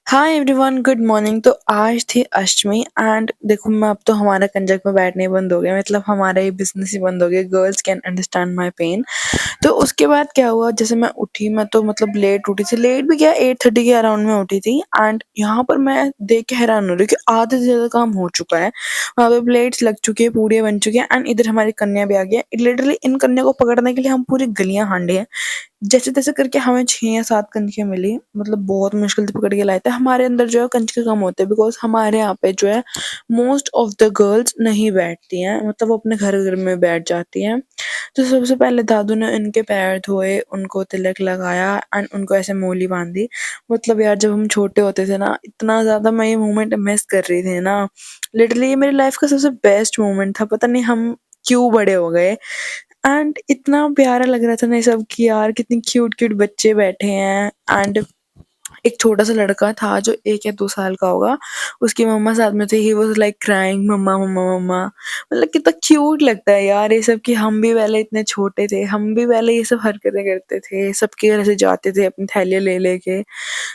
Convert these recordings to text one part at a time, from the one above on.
Hi everyone, good morning. तो आज थी अष्टमी एंड देखो मैं अब तो हमारा कंजक में बैठने ही बंद हो गया, मतलब हमारा ये बिजनेस ही बंद हो गया। Girls can understand my pain. तो उसके बाद क्या हुआ, जैसे मैं उठी, मैं तो मतलब लेट उठी थी, लेट भी क्या 8:30 के अराउंड में उठी थी। एंड यहाँ पर मैं देख के हैरान हो रही हूँ कि आधे से ज्यादा काम हो चुका है। वहाँ पे प्लेट्स लग चुकी है, पूड़ियाँ बन चुकी है एंड इधर हमारी कन्या भी आ गई है। लिटरली इन कन्या को पकड़ने के लिए हम पूरी गलियां हांडे हैं। जैसे-तैसे करके हमें 6 या 7 कंजकें मिली, मतलब बहुत मुश्किल से पकड़ के लाए थे। हमारे अंदर जो है कंजकें कम होते हैं बिकॉज़ हमारे यहाँ पे जो है मोस्ट ऑफ द गर्ल्स नहीं बैठती हैं, मतलब वो अपने घर-घर में बैठ जाती हैं। तो सबसे पहले दादू ने इनके पैर धोए, उनको तिलक लगाया एंड उनको ऐसे मोली बाँधी। मतलब यार जब हम छोटे होते थे ना, इतना ज़्यादा मैं ये मोमेंट मिस कर रही थी ना, लिटरली ये मेरी लाइफ़ का सबसे बेस्ट मोमेंट था। पता नहीं हम क्यों बड़े हो गए। एंड इतना प्यारा लग रहा था ना ये सब कि यार कितनी क्यूट क्यूट बच्चे बैठे हैं। एंड एक छोटा-सा लड़का था जो 1 या 2 साल का होगा, उसकी मम्मा साथ में थी, ही वाज़ लाइक क्राइंग मम्मा, मम्मा, मम्मा। मतलब कितना क्यूट लगता है यार ये सब कि हम भी पहले इतने छोटे थे, हम भी पहले ये सब हरकतें करते थे, सबके घर से जाते थे अपनी थैलियाँ ले लेके।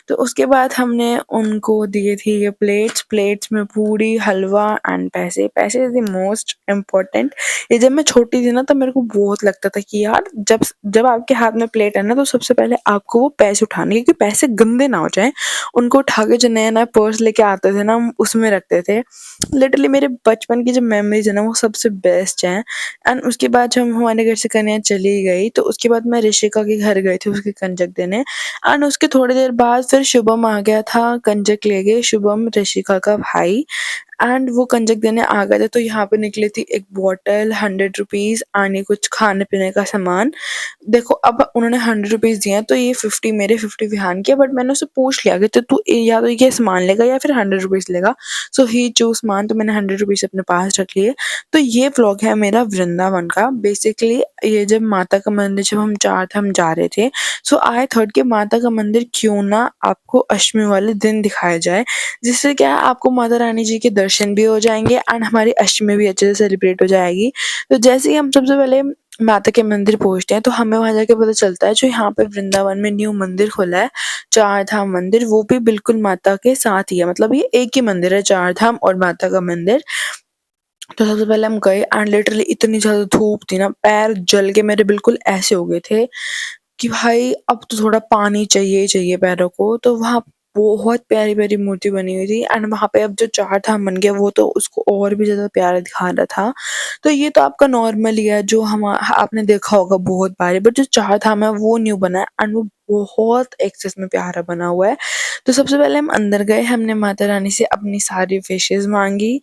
तो उसके बाद हमने उनको दिए थी ये प्लेट्स, प्लेट्स में पूड़ी, हलवा एंड पैसे। पैसे इज़ द मोस्ट इम्पोर्टेंट। ये जब मैं छोटी थी ना तब मेरे को बहुत लगता था कि यार जब आपके हाथ में प्लेट है ना तो सबसे पहले आपको वो पैसे उठाने हैं, क्योंकि पैसे गंदे ना हो जाएँ। उनको उठा के जो नया-नया पर्स लेके आते थे ना हम उसमें रखते थे। लिटरली मेरे बचपन की जो मेमोरीज़ है ना वो सबसे बेस्ट हैं। एंड उसके बाद जब हमारे घर से कन्या चली गई तो उसके बाद मैं ऋषिका के घर गई थी उसके कंजक देने। एंड उसके थोड़ी देर बाद फिर शुभम आ गया था कंजक लेके, शुभम ऋषिका का भाई। एंड वो कंजक देने आ गए थे तो यहाँ पे निकली थी एक बॉटल, 100 रुपीज़ एंड ये कुछ खाने-पीने का सामान। देखो अब उन्होंने 100 रुपीज़ दिए हैं तो ये 50 मेरे 50 विहान के, बट मैंने उससे पूछ लिया कि तो तू या तो ये सामान लेगा या फिर 100 रुपीज़ लेगा। सो ही चूज़ सामान, तो मैंने 100 रुपीज़ अपने पास रख लिए। तो ये व्लॉग है मेरा वृंदावन का। बेसिकली ये जब माता का मंदिर जब हम चारधाम जा रहे थे, सो आई थॉट कि माता का मंदिर क्यों ना आपको अष्टमी वाले दिन दिखाया जाए, जिससे क्या है आपको माता रानी जी के दर्शन भी हो जाएँगे एंड हमारी अष्टमी भी अच्छे से सेलिब्रेट हो जाएगी। तो जैसे ही हम सबसे पहले माता के मंदिर पहुँचते हैं तो हमें वहाँ जाके पता चलता है जो यहाँ पे वृंदावन में न्यू मंदिर खुला है, चार धाम मंदिर, वो भी बिल्कुल माता के साथ ही है। मतलब ये एक ही मंदिर है, चार धाम और माता का मंदिर। तो सबसे पहले हम गए एंड लिटरली इतनी ज़्यादा धूप थी ना, पैर जल के मेरे बिल्कुल ऐसे हो गए थे कि भाई अब तो थोड़ा पानी चाहिए ही चाहिए पैरों को। तो वहाँ बहुत प्यारी-प्यारी मूर्ति बनी हुई थी एंड वहाँ पे अब जो चार धाम बन गया वो तो उसको और भी ज़्यादा प्यारा दिखा रहा था। तो ये तो आपका नॉर्मल ही है जो आपने देखा होगा बहुत बारी, बट जो चार धाम है वो न्यू बना है एंड वो बहुत एक्सेस में प्यारा बना हुआ है। तो सबसे पहले हम अंदर गए, हमने माता रानी से अपनी सारी विशेज़ माँगी।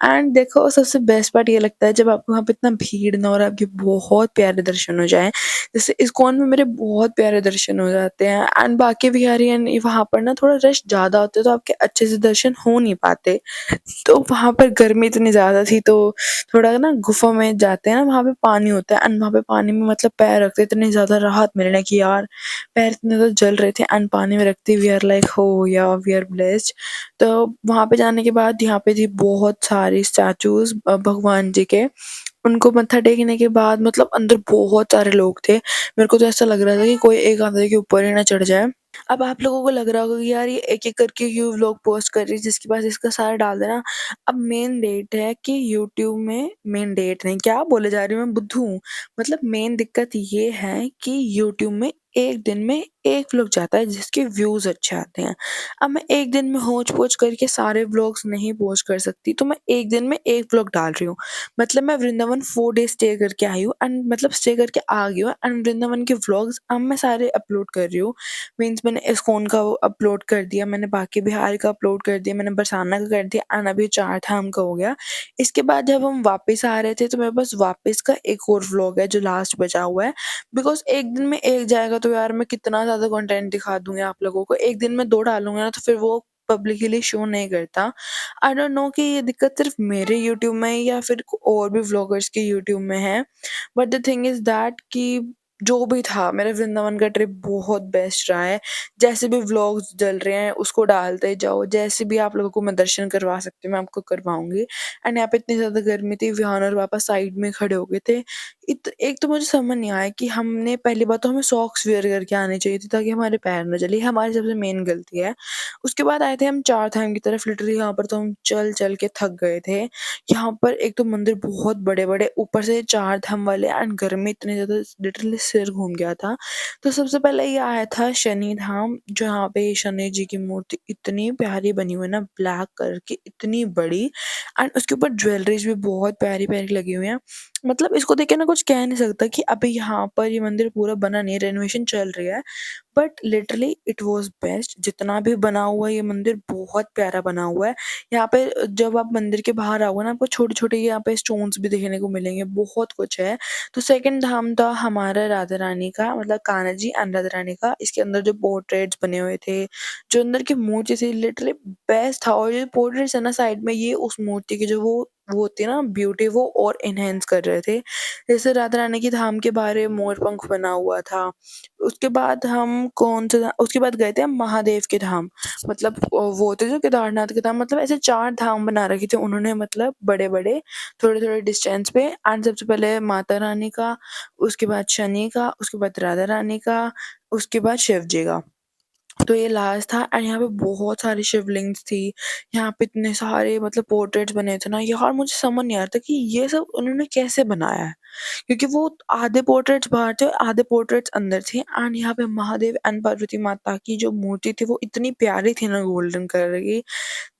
एंड देखो सबसे बेस्ट पार्ट ये लगता है जब आपको वहाँ पे इतना भीड़ ना हो और आपके बहुत प्यारे दर्शन हो जाएँ। जैसे इस्कॉन में मेरे बहुत प्यारे दर्शन हो जाते हैं एंड बाकी बिहारी एंड वहाँ पर ना थोड़ा रश ज़्यादा होता है तो आपके अच्छे से दर्शन हो नहीं पाते। तो वहाँ पर गर्मी इतनी ज़्यादा थी तो थोड़ा ना गुफ़ा में जाते हैं ना, वहाँ पे पानी होता है एंड वहाँ पे पानी में मतलब पैर रखते इतनी ज़्यादा राहत मिलने की यार, पैर इतने ज़्यादा जल रहे थे एंड पानी में रखते वी आर लाइक हो या वी आर ब्लेस्ड। तो वहाँ पे जाने के बाद यहाँ पे थी बहुत सारी स्टैचूज़ भगवान जी के। उनको मत्था टेकने के बाद मतलब अंदर बहुत सारे लोग थे। मेरे को तो ऐसा लग रहा था कि कोई एक आधे के ऊपर ही ना चढ़ जाए। अब आप लोगों को लग रहा होगा कि यार ये एक-एक करके क्यों व्लॉग पोस्ट कर रही है, जिसके पास इसका सारा डाल देना। अब मेन डेट है कि यूट्यूब में, मेन डेट नहीं, क्या बोले जा रही हूँ मैं, बुद्धू हूँ। मतलब मेन दिक्कत ये है कि यूट्यूब में एक दिन में एक व्लॉग जाता है जिसके व्यूज़ अच्छे आते हैं। अब मैं एक दिन में होच-पोच करके सारे व्लॉग्स नहीं पोस्ट कर सकती, तो मैं एक दिन में एक व्लॉग डाल रही हूँ। मतलब मैं वृंदावन 4 डेज़ स्टे करके आई हूँ एंड मतलब स्टे करके आ गई हूँ एंड वृंदावन के व्लॉग्स अब मैं सारे अपलोड कर रही हूँ। मीन्स मैंने इस्कॉन का वो अपलोड कर दिया, मैंने बांके बिहारी का अपलोड कर दिया, मैंने बरसाना का कर दिया एंड अभी चार धाम का हो गया। इसके बाद जब हम वापस आ रहे थे तो मेरे पास वापस का एक और व्लॉग है जो लास्ट बचा हुआ है। बिकॉज़ एक दिन में एक जाएगा तो यार मैं कितना ज़्यादा कंटेंट दिखा दूँगी आप लोगों को। एक दिन में 2 डालूँगी ना तो फिर वो पब्लिकली शो नहीं करता। आई डोंट नो कि ये दिक्कत सिर्फ़ मेरे यूट्यूब में है या फिर और भी व्लॉगर्स के यूट्यूब में है। But the thing is that कि जो भी था, मेरा वृंदावन का ट्रिप बहुत बेस्ट रहा है। जैसे भी व्लॉग्स डल रहे हैं उसको डालते जाओ, जैसे भी आप लोगों को मैं दर्शन करवा सकती हूँ मैं आपको करवाऊँगी। एंड यहाँ पे इतनी ज़्यादा गर्मी थी, विहान और पापा साइड में खड़े हो गए थे। एक तो मुझे समझ नहीं आया कि हमने पहली बात तो हमें सॉक्स वियर करके आनी चाहिए थी ताकि हमारे पैर ना जले, ये हमारी सबसे मेन गलती है। उसके बाद आए थे हम चार धाम की तरफ, लिटरली यहाँ पर तो हम चल-चल के थक गए थे। यहाँ पर एक तो मंदिर बहुत बड़े-बड़े, ऊपर से चार धाम वाले एंड गर्मी इतनी ज़्यादा, लिटरली सिर घूम गया था। तो सबसे पहले ये आया था शनि धाम, जहाँ पे शनि जी की मूर्ति इतनी प्यारी बनी हुई है ना, ब्लैक कलर की इतनी बड़ी, एंड उसके ऊपर ज्वेलरीज़ भी बहुत प्यारी-प्यारी लगी हुई हैं। मतलब इसको देख के ना कुछ कह नहीं सकता कि अभी यहाँ पर ये मंदिर पूरा बना नहीं है, रेनोवेशन चल रही है। But literally it was best, जितना भी बना हुआ है ये मंदिर बहुत प्यारा बना हुआ है। यहाँ पे जब आप मंदिर के बाहर आओगे ना, आपको छोटे-छोटे यहाँ पे स्टोन्स भी देखने को मिलेंगे, बहुत कुछ है। तो सेकंड धाम था हमारा राधा रानी का, मतलब कान्हा जी एंड राधा रानी का। इसके अंदर जो पोर्ट्रेट्स बने हुए थे, जो अंदर की मूर्ति थी, लिटरली बेस्ट था। और ये पोर्ट्रेट्स है ना साइड में, ये उस मूर्ति की जो वो होती है ना ब्यूटी, वो और एनहांस कर रहे थे। जैसे राधा रानी की धाम के बाहर मोर पंख बना हुआ था। उसके बाद हम कौन सा धा उसके बाद गए थे हम महादेव के धाम। मतलब वो थे जो केदारनाथ के धाम, मतलब ऐसे 4 धाम बना रखे थे उन्होंने, मतलब बड़े-बड़े, थोड़े-थोड़े डिस्टेंस पे। एंड सबसे पहले माता रानी का, उसके बाद शनि का, उसके बाद राधा रानी का, उसके बाद शिव जी का। तो ये लास्ट था एंड यहाँ पे बहुत सारी शिवलिंग्स थी। यहाँ पे इतने सारे मतलब पोर्ट्रेट्स बने थे ना यार, मुझे समझ नहीं आ रहा था कि ये सब उन्होंने कैसे बनाया है। क्योंकि वो आधे पोर्ट्रेट्स बाहर थे, आधे पोर्ट्रेट्स अंदर थे। एंड यहाँ पे महादेव एंड पार्वती माता की जो मूर्ति थी वो इतनी प्यारी थी ना, गोल्डन कलर की।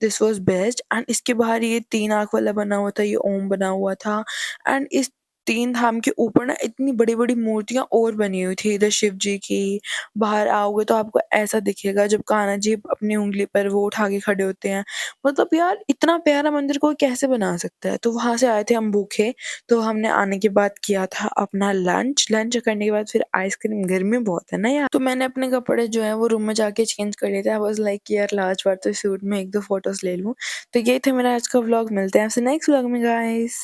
This was best. एंड इसके बाहर ये 3 आँख वाला बना हुआ था, ये ओम बना हुआ था। एंड इस 3 धाम के ऊपर ना इतनी बड़ी-बड़ी मूर्तियाँ और बनी हुई थी, इधर शिव जी की। बाहर आओगे तो आपको ऐसा दिखेगा जब कान्हा जी अपनी उँगली पर वो उठा के खड़े होते हैं। मतलब यार इतना प्यारा मंदिर कोई कैसे बना सकता है? तो वहाँ से आए थे हम भूखे, तो हमने आने के बाद किया था अपना लंच। लंच करने के बाद फिर आइसक्रीम, गर्मी बहुत है ना यार, तो मैंने अपने कपड़े जो है वो रूम में जाके चेंज कर लिए थे। आई वाज़ लाइक यार लास्ट बार तो शूट में 1-2 फोटोज़ ले लूँ। तो ये था मेरा आज का व्लॉग, मिलते हैं आपसे नेक्स्ट व्लॉग में गाइस।